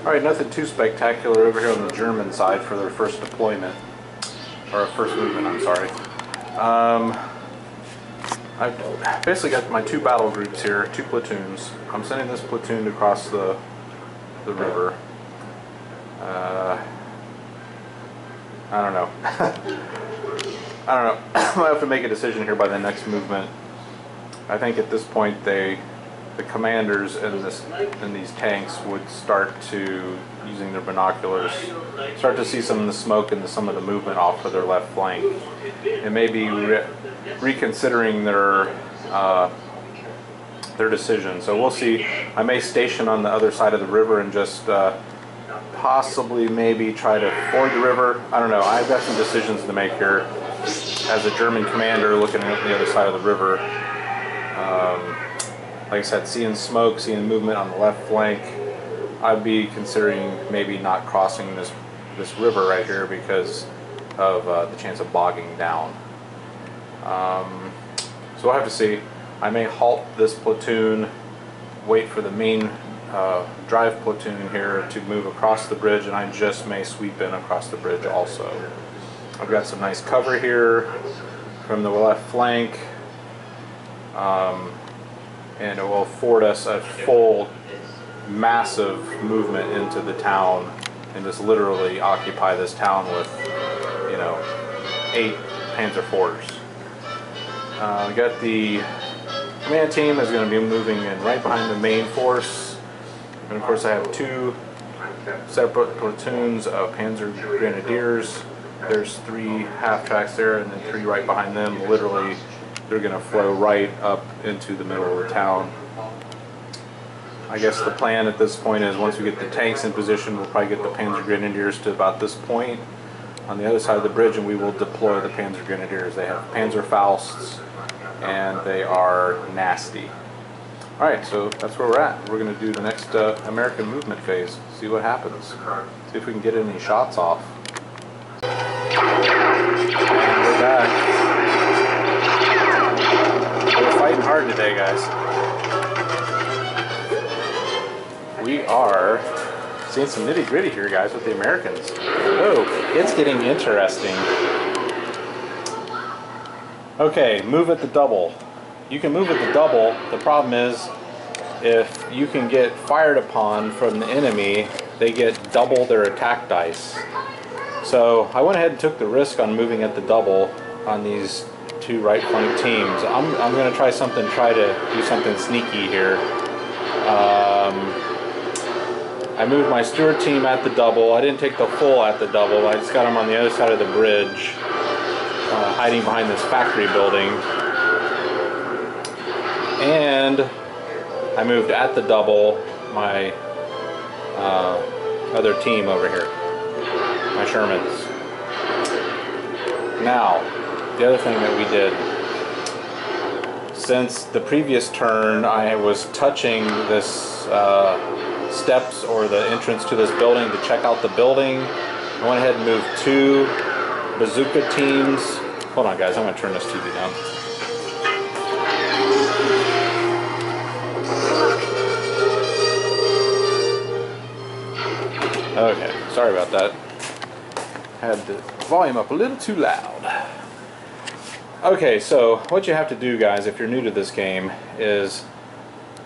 Alright, nothing too spectacular over here on the German side for their first deployment. Or first movement, I'm sorry. I've basically got my two battle groups here, two platoons. I'm sending this platoon across the river. I don't know. I don't know. I'll have to make a decision here by the next movement. I think at this point the commanders in these tanks would start to, using their binoculars, start to see some of the smoke and some of the movement off of their left flank, and maybe reconsidering their decision. So we'll see. I may station on the other side of the river and just possibly maybe try to ford the river. I don't know. I've got some decisions to make here as a German commander looking at the other side of the river. Like I said, seeing smoke, seeing movement on the left flank, I'd be considering maybe not crossing this river right here because of the chance of bogging down. So we'll have to see. I may halt this platoon, wait for the main drive platoon here to move across the bridge, and I just may sweep in across the bridge also. I've got some nice cover here from the left flank. And it will afford us a full, massive movement into the town and just literally occupy this town with, 8 Panzer IVs. We got the command team is going to be moving in right behind the main force. And of course I have 2 separate platoons of Panzer Grenadiers. There's 3 half-tracks there and then 3 right behind them. Literally, they're going to flow right up into the middle of the town. I guess the plan at this point is once we get the tanks in position, we'll probably get the Panzer Grenadiers to about this point on the other side of the bridge, and we will deploy the Panzer Grenadiers. They have Panzerfausts, and they are nasty. Alright, so that's where we're at. We're going to do the next American movement phase, see what happens. See if we can get any shots off. And we're back. We're fighting hard today, guys. We are seeing some nitty-gritty here, guys, with the Americans. Oh, it's getting interesting. Okay, move at the double. You can move at the double. The problem is, if you can get fired upon from the enemy, they get double their attack dice. So I went ahead and took the risk on moving at the double on these 2 right flank teams. I'm going to try to do something sneaky here. I moved my Stuart team at the double. I didn't take the full at the double. I just got them on the other side of the bridge, hiding behind this factory building. And I moved at the double my other team over here, my Shermans. Now, the other thing that we did, since the previous turn I was touching this steps or the entrance to this building to check out the building, I went ahead and moved 2 bazooka teams. Hold on, guys, I'm going to turn this TV down. Okay, sorry about that. Had the volume up a little too loud. Okay, so what you have to do, guys, if you're new to this game, is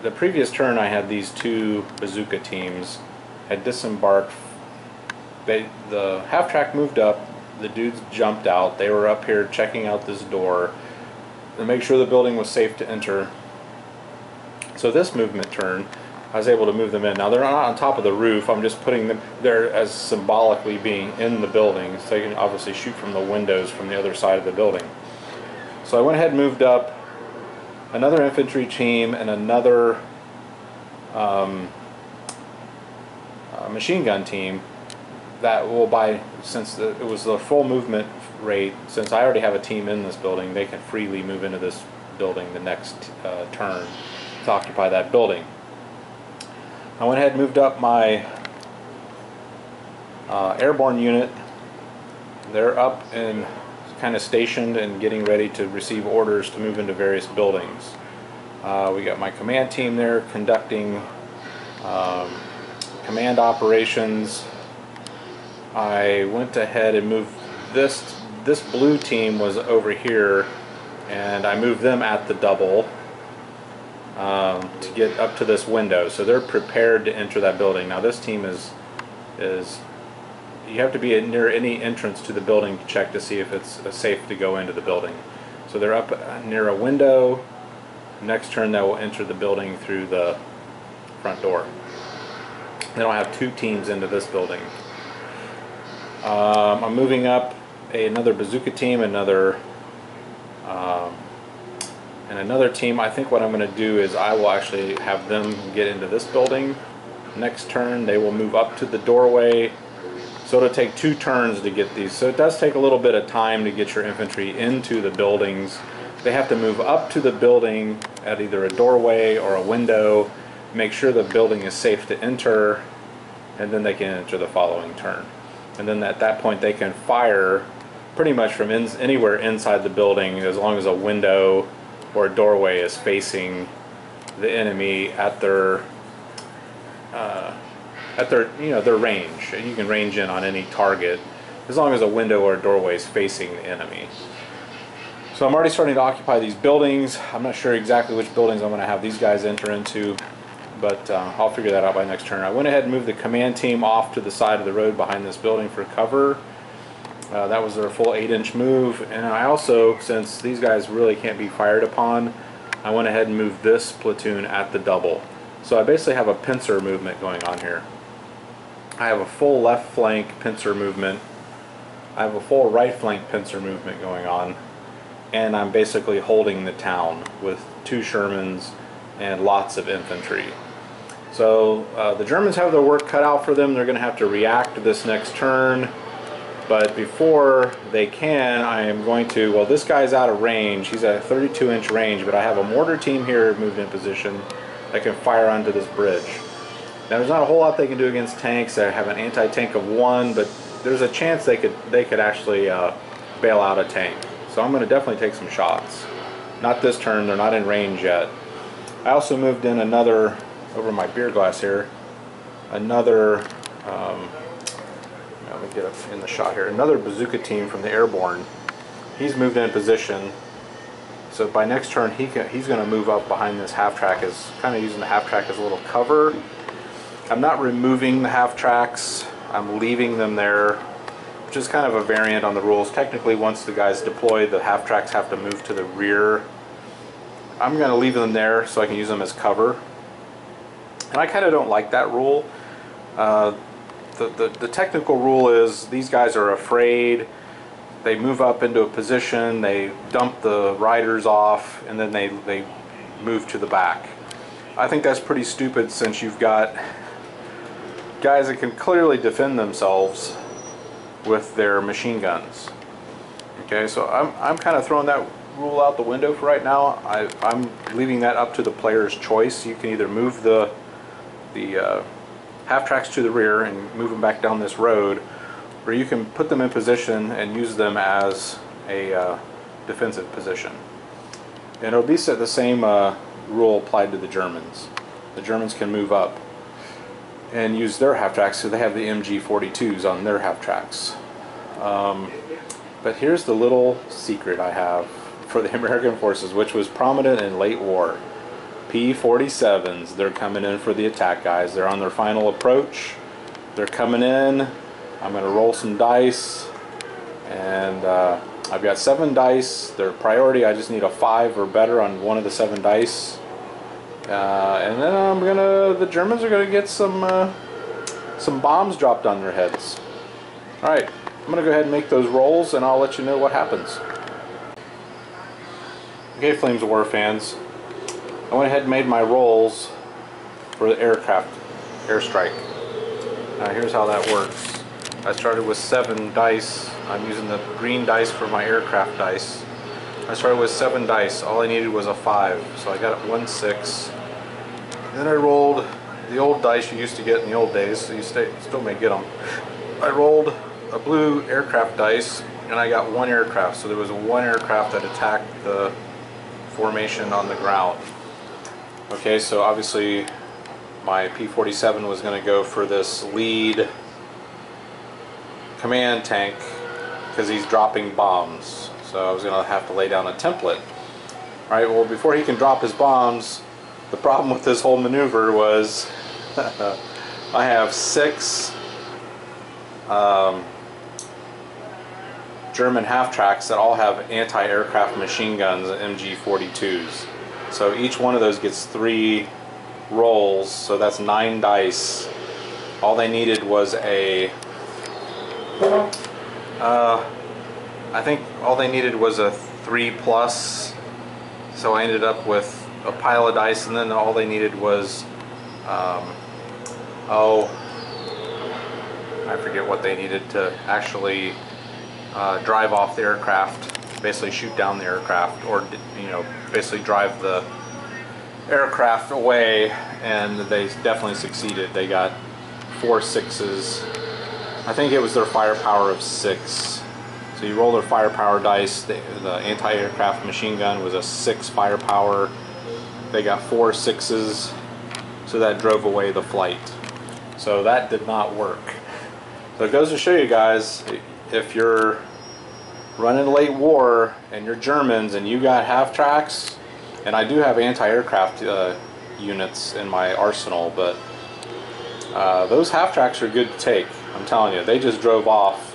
the previous turn I had these 2 bazooka teams had disembarked. The half-track moved up, the dudes jumped out, they were up here checking out this door to make sure the building was safe to enter. So this movement turn, I was able to move them in. Now they're not on top of the roof, I'm just putting them there as symbolically being in the building, so they can obviously shoot from the windows from the other side of the building. So I went ahead and moved up another infantry team and another machine gun team that will, since it was the full movement rate, since I already have a team in this building, they can freely move into this building the next turn to occupy that building. I went ahead and moved up my airborne unit. They're up and kind of stationed and getting ready to receive orders to move into various buildings. We got my command team there conducting command operations, I went ahead and moved this blue team was over here, and I moved them at the double to get up to this window, so they're prepared to enter that building. Now this team is you have to be near any entrance to the building to check to see if it's safe to go into the building. So they're up near a window. Next turn they will enter the building through the front door. Then I'll have 2 teams into this building. I'm moving up another bazooka team, and another team. I think what I'm going to do is I will actually have them get into this building. Next turn they will move up to the doorway. So it'll take 2 turns to get these. So it does take a little bit of time to get your infantry into the buildings. They have to move up to the building at either a doorway or a window, make sure the building is safe to enter, and then they can enter the following turn. And then at that point they can fire pretty much from anywhere inside the building, as long as a window or a doorway is facing the enemy at their their range. You can range in on any target as long as a window or a doorway is facing the enemy. So I'm already starting to occupy these buildings. I'm not sure exactly which buildings I'm going to have these guys enter into, but I'll figure that out by next turn. I went ahead and moved the command team off to the side of the road behind this building for cover. That was their full 8-inch move, and I also, since these guys really can't be fired upon, I went ahead and moved this platoon at the double. So I basically have a pincer movement going on here. I have a full left flank pincer movement. I have a full right flank pincer movement going on, and I'm basically holding the town with 2 Shermans and lots of infantry. So the Germans have their work cut out for them. They're going to have to react to this next turn. But before they can, I am going to, well, this guy's out of range. He's at a 32-inch range, but I have a mortar team here moved in position that can fire onto this bridge. Now, there's not a whole lot they can do against tanks. I have an anti-tank of 1, but there's a chance they could actually bail out a tank. So I'm going to definitely take some shots. Not this turn, they're not in range yet. I also moved in another, over my beer glass here, another, let me get up in the shot here, another bazooka team from the airborne. He's moved in position. So by next turn, he's going to move up behind this half track, as kind of using the half track as a little cover. I'm not removing the half tracks, I'm leaving them there, which is kind of a variant on the rules. Technically, once the guys deploy, the half tracks have to move to the rear. I'm going to leave them there so I can use them as cover. And I kind of don't like that rule. The technical rule is these guys are afraid. They move up into a position, they dump the riders off, and then they move to the back. I think that's pretty stupid, since you've got guys that can clearly defend themselves with their machine guns. Okay, so I'm kind of throwing that rule out the window for right now. I'm leaving that up to the player's choice. You can either move the half tracks to the rear and move them back down this road, or you can put them in position and use them as a defensive position. And it'll be the same rule applied to the Germans. The Germans can move up and use their half tracks, so they have the MG42s on their half tracks. But here's the little secret I have for the American forces, which was prominent in late war. P-47s, they're coming in for the attack, guys. They're on their final approach. They're coming in. I'm going to roll some dice, and I've got 7 dice. Their priority, I just need a 5 or better on one of the 7 dice. And then the Germans are gonna get some bombs dropped on their heads. Alright, I'm gonna go ahead and make those rolls, and I'll let you know what happens. Okay, Flames of War fans, I went ahead and made my rolls for the airstrike. Now here's how that works. I started with 7 dice. I'm using the green dice for my aircraft dice. I started with 7 dice. All I needed was a 5, so I got 1 6. Then I rolled the old dice you used to get in the old days, so you still may get them. I rolled a blue aircraft dice, and I got 1 aircraft. So there was 1 aircraft that attacked the formation on the ground. Okay, so obviously my P-47 was going to go for this lead command tank because he's dropping bombs. So I was going to have to lay down a template. Alright, well, before he can drop his bombs, the problem with this whole maneuver was I have 6 German half-tracks that all have anti-aircraft machine guns, MG42s. So each one of those gets 3 rolls, so that's 9 dice. All they needed was a I think all they needed was a 3+, so I ended up with a pile of dice, and then all they needed was I forget what they needed to actually drive off the aircraft, basically shoot down the aircraft, or basically drive the aircraft away, and they definitely succeeded. They got 4 6s. I think it was their firepower of 6. So you roll their firepower dice. The anti-aircraft machine gun was a 6 firepower. They got 4 6s, so that drove away the flight. So that did not work. So it goes to show you guys, if you're running late war and you're Germans and you got half-tracks, and I do have anti-aircraft units in my arsenal, but those half-tracks are good to take. I'm telling you, they just drove off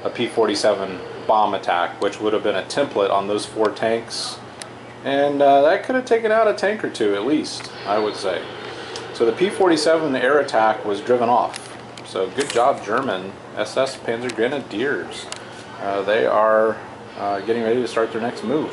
a P-47 bomb attack, which would have been a template on those 4 tanks, and that could have taken out a tank or 2 at least, I would say. So the P-47 air attack was driven off. So good job, German SS Panzer Grenadiers. They are getting ready to start their next move.